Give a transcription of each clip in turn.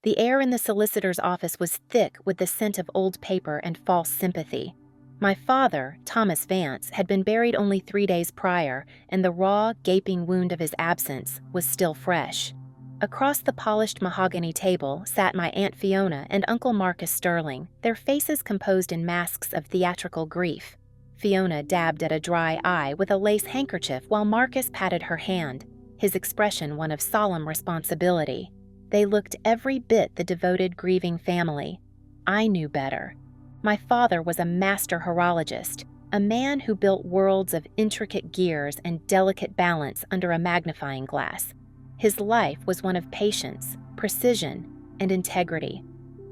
The air in the solicitor's office was thick with the scent of old paper and false sympathy. My father, Thomas Vance, had been buried only 3 days prior, and the raw, gaping wound of his absence was still fresh. Across the polished mahogany table sat my Aunt Fiona and Uncle Marcus Sterling, their faces composed in masks of theatrical grief. Fiona dabbed at a dry eye with a lace handkerchief while Marcus patted her hand, his expression one of solemn responsibility. They looked every bit the devoted, grieving family. I knew better. My father was a master horologist, a man who built worlds of intricate gears and delicate balance under a magnifying glass. His life was one of patience, precision, and integrity.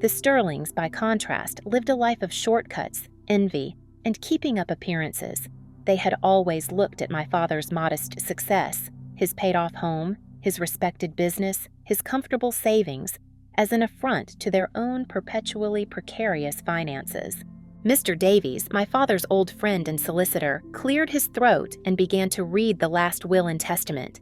The Sterlings, by contrast, lived a life of shortcuts, envy, and keeping up appearances. They had always looked at my father's modest success, his paid-off home, his respected business, his comfortable savings, as an affront to their own perpetually precarious finances. Mr. Davies, my father's old friend and solicitor, cleared his throat and began to read the last will and testament.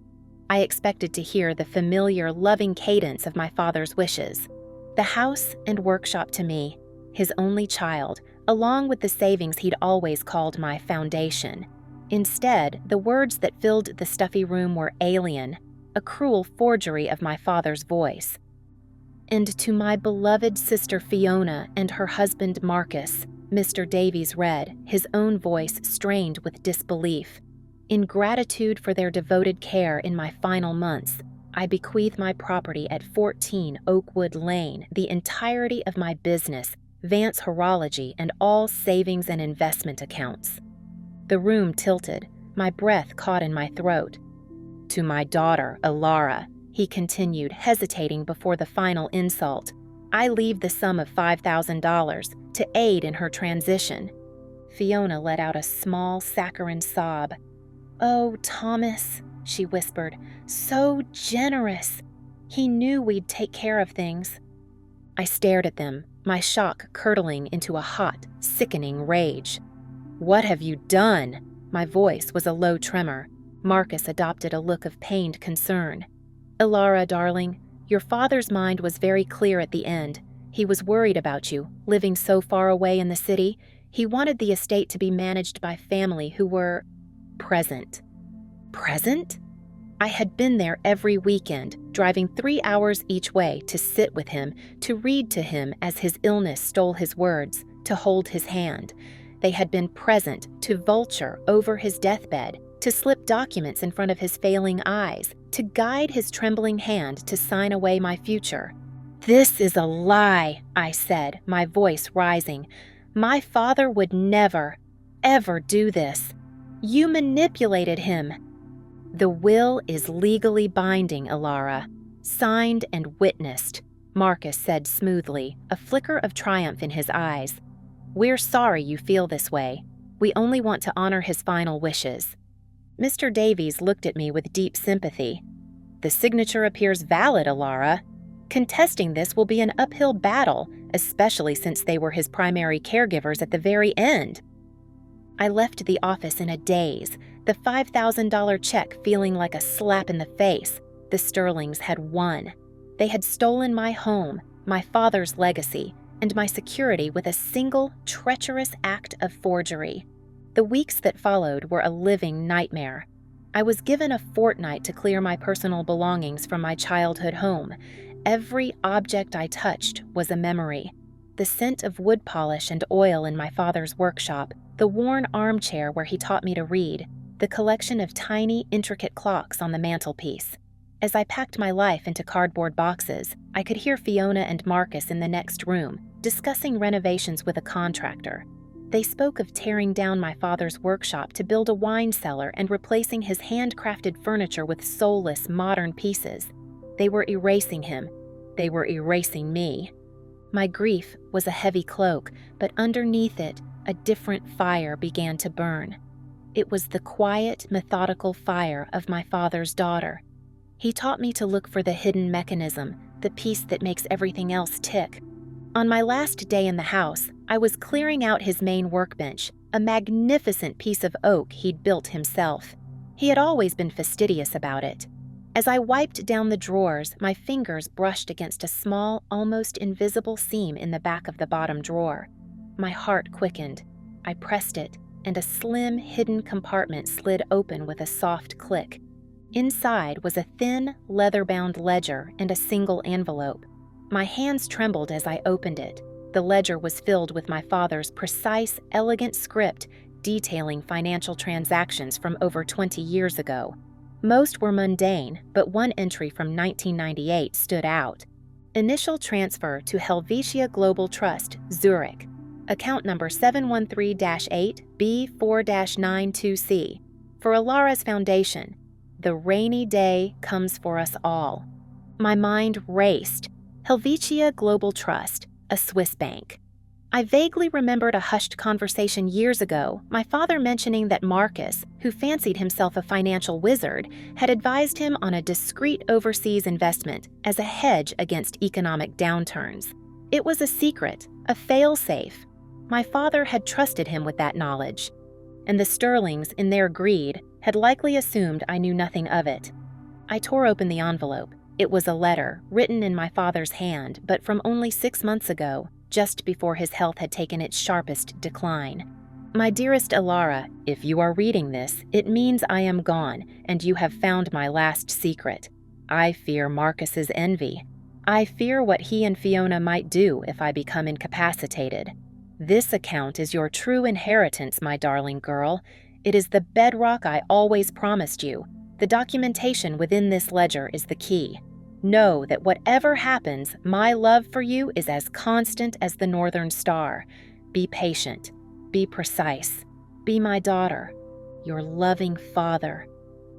I expected to hear the familiar, loving cadence of my father's wishes. The house and workshop to me, his only child, along with the savings he'd always called my foundation. Instead, the words that filled the stuffy room were alien, a cruel forgery of my father's voice. And to my beloved sister Fiona and her husband Marcus, Mr. Davies read, his own voice strained with disbelief. In gratitude for their devoted care in my final months, I bequeath my property at 14 Oakwood Lane, the entirety of my business, Vance Horology, and all savings and investment accounts. The room tilted, my breath caught in my throat. To my daughter, Ilara, he continued, hesitating before the final insult, I leave the sum of $5,000 to aid in her transition. Fiona let out a small, saccharine sob. "Oh, Thomas," she whispered, "so generous. He knew we'd take care of things." I stared at them, my shock curdling into a hot, sickening rage. "What have you done?" My voice was a low tremor. Marcus adopted a look of pained concern. "Ilara, darling, your father's mind was very clear at the end. He was worried about you, living so far away in the city. He wanted the estate to be managed by family who were present." Present? I had been there every weekend, driving 3 hours each way to sit with him, to read to him as his illness stole his words, to hold his hand. They had been present to vulture over his deathbed, to slip documents in front of his failing eyes, to guide his trembling hand to sign away my future. "This is a lie," I said, my voice rising. "My father would never, ever do this. You manipulated him." "The will is legally binding, Ilara, signed and witnessed," Marcus said smoothly, a flicker of triumph in his eyes. "We're sorry you feel this way. We only want to honor his final wishes." Mr. Davies looked at me with deep sympathy. "The signature appears valid, Ilara. Contesting this will be an uphill battle, especially since they were his primary caregivers at the very end." I left the office in a daze, the $5,000 check feeling like a slap in the face. The Sterlings had won. They had stolen my home, my father's legacy, and my security with a single, treacherous act of forgery. The weeks that followed were a living nightmare. I was given a fortnight to clear my personal belongings from my childhood home. Every object I touched was a memory. The scent of wood polish and oil in my father's workshop, the worn armchair where he taught me to read, the collection of tiny, intricate clocks on the mantelpiece. As I packed my life into cardboard boxes, I could hear Fiona and Marcus in the next room, discussing renovations with a contractor. They spoke of tearing down my father's workshop to build a wine cellar and replacing his handcrafted furniture with soulless, modern pieces. They were erasing him. They were erasing me. My grief was a heavy cloak, but underneath it, a different fire began to burn. It was the quiet, methodical fire of my father's daughter. He taught me to look for the hidden mechanism, the piece that makes everything else tick. On my last day in the house, I was clearing out his main workbench, a magnificent piece of oak he'd built himself. He had always been fastidious about it. As I wiped down the drawers, my fingers brushed against a small, almost invisible seam in the back of the bottom drawer. My heart quickened. I pressed it, and a slim, hidden compartment slid open with a soft click. Inside was a thin, leather-bound ledger and a single envelope. My hands trembled as I opened it. The ledger was filled with my father's precise, elegant script detailing financial transactions from over 20 years ago. Most were mundane, but one entry from 1998 stood out. Initial transfer to Helvetia Global Trust, Zurich. Account number 713-8B4-92C. For Alara's Foundation. The rainy day comes for us all. My mind raced. Helvetia Global Trust, a Swiss bank. I vaguely remembered a hushed conversation years ago, my father mentioning that Marcus, who fancied himself a financial wizard, had advised him on a discreet overseas investment as a hedge against economic downturns. It was a secret, a fail-safe. My father had trusted him with that knowledge, and the Sterlings, in their greed, had likely assumed I knew nothing of it. I tore open the envelope. It was a letter, written in my father's hand, but from only 6 months ago, just before his health had taken its sharpest decline. My dearest Alara, if you are reading this, it means I am gone, and you have found my last secret. I fear Marcus's envy. I fear what he and Fiona might do if I become incapacitated. This account is your true inheritance, my darling girl. It is the bedrock I always promised you. The documentation within this ledger is the key. Know that whatever happens, my love for you is as constant as the northern star. Be patient. Be precise. Be my daughter. Your loving father.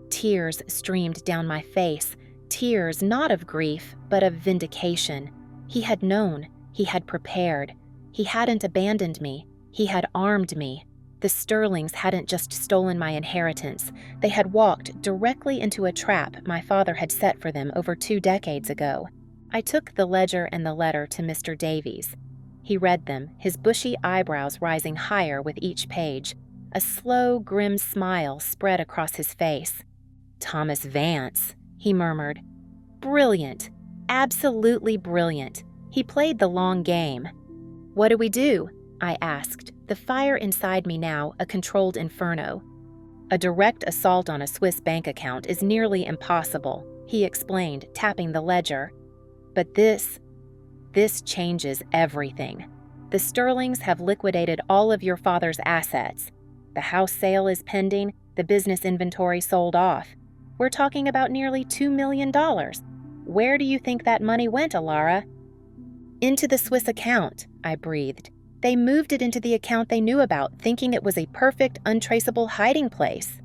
Tears streamed down my face. Tears not of grief, but of vindication. He had known. He had prepared. He hadn't abandoned me. He had armed me. The Sterlings hadn't just stolen my inheritance. They had walked directly into a trap my father had set for them over 2 decades ago. I took the ledger and the letter to Mr. Davies. He read them, his bushy eyebrows rising higher with each page. A slow, grim smile spread across his face. "Thomas Vance," he murmured. "Brilliant. Absolutely brilliant. He played the long game." "What do we do?" I asked, the fire inside me now a controlled inferno. "A direct assault on a Swiss bank account is nearly impossible," he explained, tapping the ledger. "But this changes everything. The Sterlings have liquidated all of your father's assets. The house sale is pending, the business inventory sold off. We're talking about nearly $2 million. Where do you think that money went, Alara?" "Into the Swiss account," I breathed. "They moved it into the account they knew about, thinking it was a perfect, untraceable hiding place."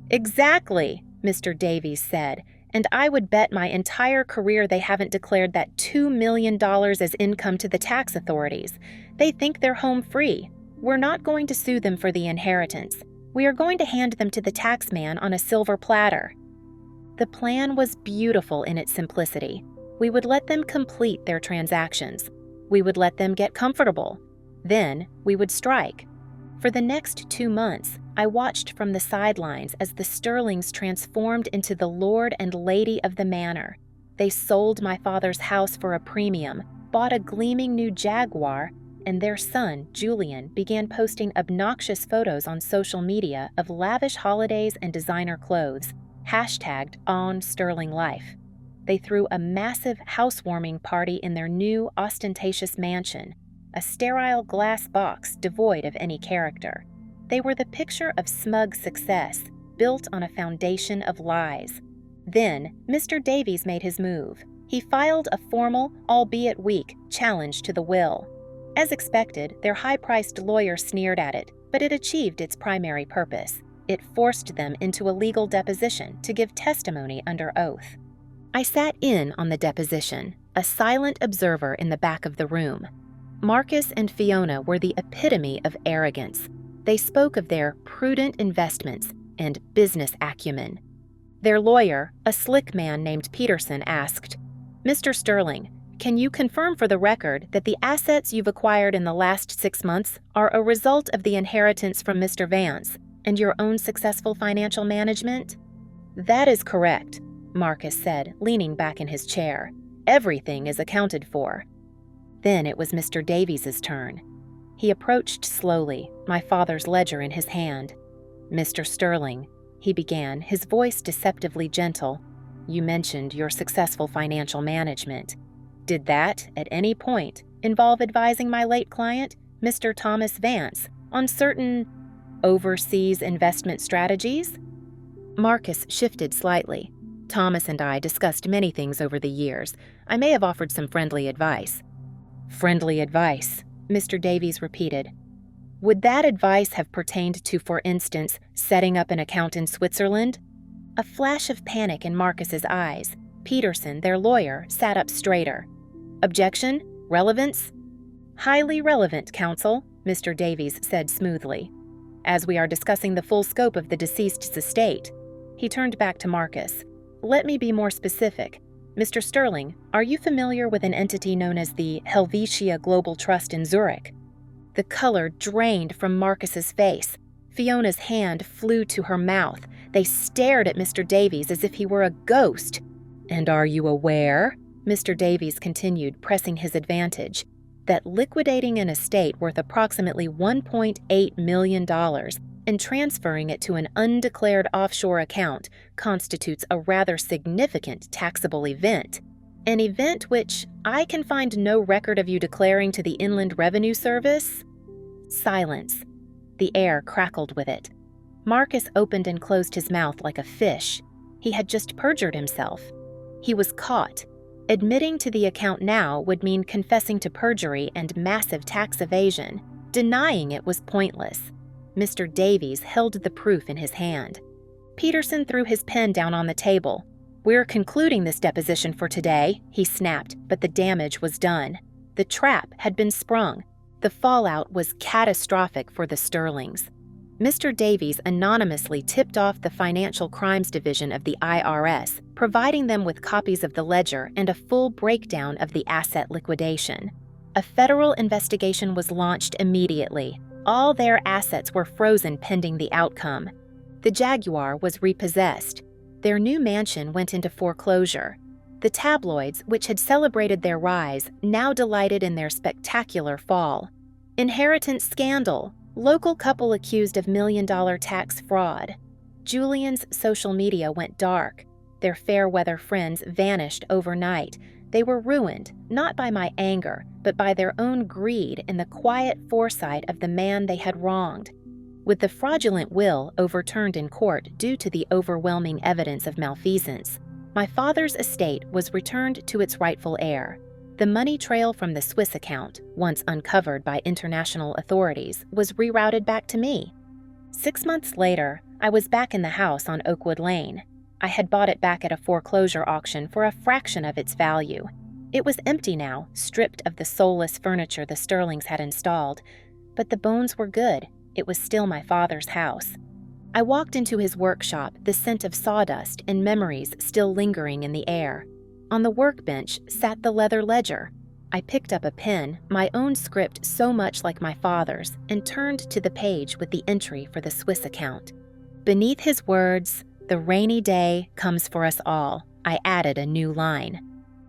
"Exactly," Mr. Davies said, "and I would bet my entire career they haven't declared that $2 million as income to the tax authorities. They think they're home free. We're not going to sue them for the inheritance. We are going to hand them to the tax man on a silver platter." The plan was beautiful in its simplicity. We would let them complete their transactions. We would let them get comfortable. Then we would strike. For the next 2 months, I watched from the sidelines as the Sterlings transformed into the lord and lady of the manor. They sold my father's house for a premium, bought a gleaming new Jaguar, and their son, Julian, began posting obnoxious photos on social media of lavish holidays and designer clothes, hashtagged #OnSterlingLife. They threw a massive housewarming party in their new, ostentatious mansion, a sterile glass box devoid of any character. They were the picture of smug success, built on a foundation of lies. Then, Mr. Davies made his move. He filed a formal, albeit weak, challenge to the will. As expected, their high-priced lawyer sneered at it, but it achieved its primary purpose. It forced them into a legal deposition to give testimony under oath. I sat in on the deposition, a silent observer in the back of the room. Marcus and Fiona were the epitome of arrogance. They spoke of their prudent investments and business acumen. Their lawyer, a slick man named Peterson, asked, "Mr. Sterling, can you confirm for the record that the assets you've acquired in the last 6 months are a result of the inheritance from Mr. Vance and your own successful financial management?" "That is correct." Marcus said, leaning back in his chair. "Everything is accounted for." Then it was Mr. Davies's turn. He approached slowly, my father's ledger in his hand. "Mr. Sterling," he began, his voice deceptively gentle, "you mentioned your successful financial management. Did that, at any point, involve advising my late client, Mr. Thomas Vance, on certain overseas investment strategies?" Marcus shifted slightly. "Thomas and I discussed many things over the years. I may have offered some friendly advice." "Friendly advice," Mr. Davies repeated. "Would that advice have pertained to, for instance, setting up an account in Switzerland?" A flash of panic in Marcus's eyes. Peterson, their lawyer, sat up straighter. "Objection? Relevance?" "Highly relevant, counsel," Mr. Davies said smoothly. "As we are discussing the full scope of the deceased's estate." He turned back to Marcus. "Let me be more specific. Mr. Sterling, are you familiar with an entity known as the Helvetia Global Trust in Zurich?" The color drained from Marcus's face. Fiona's hand flew to her mouth. They stared at Mr. Davies as if he were a ghost. "And are you aware," Mr. Davies continued, pressing his advantage, "that liquidating an estate worth approximately $1.8 million and transferring it to an undeclared offshore account constitutes a rather significant taxable event? An event which I can find no record of you declaring to the Inland Revenue Service?" Silence. The air crackled with it. Marcus opened and closed his mouth like a fish. He had just perjured himself. He was caught. Admitting to the account now would mean confessing to perjury and massive tax evasion. Denying it was pointless. Mr. Davies held the proof in his hand. Peterson threw his pen down on the table. "We're concluding this deposition for today," he snapped, but the damage was done. The trap had been sprung. The fallout was catastrophic for the Sterlings. Mr. Davies anonymously tipped off the Financial Crimes Division of the IRS, providing them with copies of the ledger and a full breakdown of the asset liquidation. A federal investigation was launched immediately. All their assets were frozen pending the outcome. The Jaguar was repossessed. Their new mansion went into foreclosure. The tabloids, which had celebrated their rise, now delighted in their spectacular fall. Inheritance scandal. Local couple accused of million-dollar tax fraud. Julian's social media went dark. Their fair-weather friends vanished overnight. They were ruined, not by my anger, but by their own greed in the quiet foresight of the man they had wronged. With the fraudulent will overturned in court due to the overwhelming evidence of malfeasance, my father's estate was returned to its rightful heir. The money trail from the Swiss account, once uncovered by international authorities, was rerouted back to me. 6 months later, I was back in the house on Oakwood Lane. I had bought it back at a foreclosure auction for a fraction of its value. It was empty now, stripped of the soulless furniture the Sterlings had installed. But the bones were good. It was still my father's house. I walked into his workshop, the scent of sawdust and memories still lingering in the air. On the workbench sat the leather ledger. I picked up a pen, my own script so much like my father's, and turned to the page with the entry for the Swiss account. Beneath his words, "The rainy day comes for us all," I added a new line.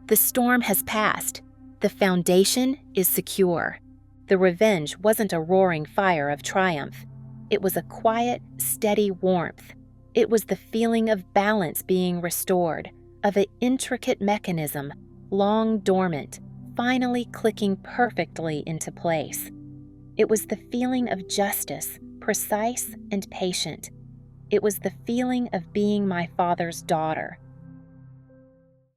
The storm has passed. The foundation is secure. The revenge wasn't a roaring fire of triumph. It was a quiet, steady warmth. It was the feeling of balance being restored, of an intricate mechanism, long dormant, finally clicking perfectly into place. It was the feeling of justice, precise and patient. It was the feeling of being my father's daughter,